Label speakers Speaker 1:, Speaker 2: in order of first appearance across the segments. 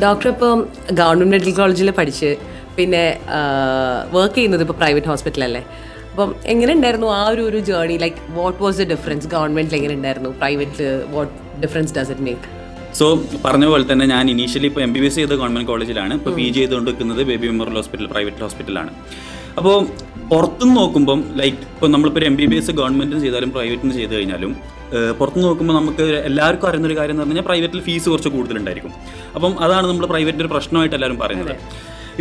Speaker 1: Doctor ഇപ്പം government medical കോളേജിൽ പഠിച്ച് പിന്നെ വർക്ക് ചെയ്യുന്നത് ഇപ്പോൾ പ്രൈവറ്റ് ഹോസ്പിറ്റലല്ലേ. അപ്പം എങ്ങനെ ഉണ്ടായിരുന്നു ആ ഒരു journey? Like what was the difference? ഗവൺമെൻറ്റിൽ എങ്ങനെ ഉണ്ടായിരുന്നു, പ്രൈവറ്റിൽ what difference does it make?
Speaker 2: So പറഞ്ഞ പോലെ തന്നെ ഞാൻ ഇനീഷ്യലി ഇപ്പോൾ MBBS ചെയ്ത ഗവൺമെൻറ് കോളേജിലാണ്. ഇപ്പോൾ PG ചെയ്തുകൊണ്ട് നിൽക്കുന്നത് ബേബി മെമ്മോറിയൽ ഹോസ്പിറ്റൽ, പ്രൈവറ്റ് ഹോസ്പിറ്റലാണ്. അപ്പോൾ പുറത്തുനിന്ന് നോക്കുമ്പം ലൈക്ക് ഇപ്പോൾ നമ്മളിപ്പോൾ ഒരു MBBS ഗവൺമെൻറ്റിന് ചെയ്താലും പ്രൈവറ്റിന് ചെയ്ത് കഴിഞ്ഞാലും പുറത്തുനിന്ന് നോക്കുമ്പോൾ നമുക്ക് എല്ലാവർക്കും അറിയുന്നൊരു കാര്യം എന്ന് പറഞ്ഞു കഴിഞ്ഞാൽ പ്രൈവറ്റിൽ ഫീസ് കുറച്ച് കൂടുതലുണ്ടായിരിക്കും. അപ്പം അതാണ് നമ്മൾ പ്രൈവറ്റിൻ്റെ ഒരു പ്രശ്നമായിട്ട് എല്ലാവരും പറയുന്നത്.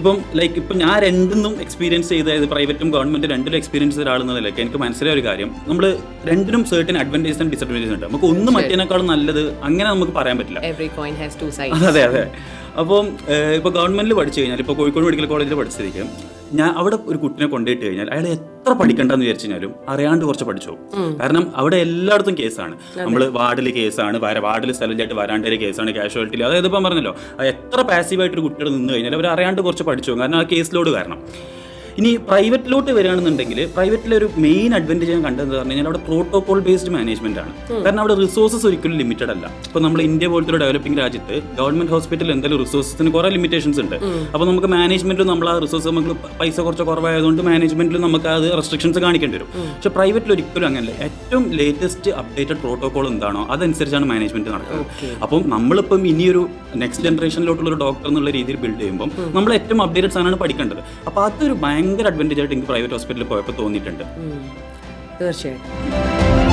Speaker 2: ഇപ്പം ലൈക്ക് ഇപ്പം ഞാൻ രണ്ടിനും എക്സ്പീരിയൻസ് ചെയ്ത പ്രൈവറ്റും ഗവൺമെൻറ് രണ്ടിലും എക്സ്പീരിയൻസ് ചെയ്ത ആളെന്നതിലൊക്കെ എനിക്ക് മനസ്സിലായ ഒരു കാര്യം, നമ്മൾ രണ്ടിനും സർട്ടൻ അഡ്വാൻറ്റേജസ് ആൻഡ് ഡിസഡ്വാൻറ്റേജസ് ഉണ്ട്. നമുക്ക് ഒന്ന് മറ്റേനേക്കാളും നല്ലത് അങ്ങനെ നമുക്ക് പറയാൻ പറ്റില്ല. അതെ അതെ. അപ്പം ഇപ്പോൾ ഗവൺമെൻറ്റിൽ പഠിച്ചു കഴിഞ്ഞാൽ, ഇപ്പോൾ കോഴിക്കോട് മെഡിക്കൽ കോളേജിൽ പഠിച്ചിരിക്കും, ഞാൻ അവിടെ ഒരു കുട്ടിനെ കൊണ്ടുപോയിട്ട് കഴിഞ്ഞാൽ അയാൾ എത്ര പഠിക്കണ്ടെന്ന് വിചാരിച്ചു കഴിഞ്ഞാലും അറിയാണ്ട് കുറച്ച് പഠിച്ചു. കാരണം അവിടെ എല്ലായിടത്തും കേസാണ്. നമ്മൾ വാർഡിൽ കേസാണ്, വാർഡിൽ സ്ഥലമായിട്ട് വരാണ്ടൊരു കേസാണ്, കാഷ്വാലിറ്റിയിൽ. അതായത് ഇപ്പം പറഞ്ഞല്ലോ, എത്ര പാസീവായിട്ടൊരു കുട്ടിയോട് നിന്ന് കഴിഞ്ഞാൽ അവർ അറിയാണ്ട് കുറച്ച് പഠിച്ചു, കാരണം ആ കേസ് ലോഡ് കാരണം. ഇനി പ്രൈവറ്റിലോട്ട് വരികയാണെന്നുണ്ടെങ്കിൽ പ്രൈവറ്റിലൊരു മെയിൻ അഡ്വാൻറ്റേജ് ഞാൻ കണ്ടതെന്ന് പറഞ്ഞു കഴിഞ്ഞാൽ അവിടെ പ്രോട്ടോകോൾ ബേസ്ഡ് മാനേജ്മെന്റ് ആണ്. കാരണം അവിടെ റിസോഴ്സസ് ഒരിക്കലും ലിമിറ്റഡ് അല്ല. ഇപ്പോൾ നമ്മൾ ഇന്ത്യ പോലത്തെ ഒരു ഡെവലപ്പിംഗ് രാജ്യത്ത് ഗവൺമെന്റ് ഹോസ്പിറ്റലിൽ എന്തായാലും റിസോഴ്സസിന് കുറേ ലിമിറ്റേഷൻസ് ഉണ്ട്. അപ്പോൾ നമുക്ക് മാനേജ്മെന്റിൽ നമ്മൾ ആ റിസോഴ്സ് നമുക്ക് പൈസ കുറച്ച് കുറവായതുകൊണ്ട് മാനേജ്മെന്റിൽ നമുക്ക് അത് റെസ്ട്രിക്ഷൻസ് കാണിക്കേണ്ടി വരും. പക്ഷേ പ്രൈവറ്റിൽ ഒരിക്കലും അങ്ങനെയല്ല. ഏറ്റവും ലേറ്റസ്റ്റ് അപ്ഡേറ്റഡ് പ്രോട്ടോകോൾ എന്താണോ അതനുസരിച്ചാണ് മാനേജ്മെന്റ് നടക്കുന്നത്. അപ്പം നമ്മളിപ്പം ഇനിയൊരു നെക്സ്റ്റ് ജനറേഷനിലോട്ടുള്ള ഒരു ഡോക്ടർ എന്നുള്ള രീതിയിൽ ബിൽഡ് ചെയ്യുമ്പോൾ നമ്മൾ ഏറ്റവും അപ്ഡേറ്റഡ് സാധനമാണ് പഠിക്കേണ്ടത്. അപ്പോൾ അതൊരു ഭയങ്കര അഡ്വാൻറ്റേജ് ആയിട്ട് എനിക്ക് പ്രൈവറ്റ് ഹോസ്പിറ്റലിൽ പോയപ്പോൾ തോന്നിയിട്ടുണ്ട്.
Speaker 1: തീർച്ചയായിട്ടും.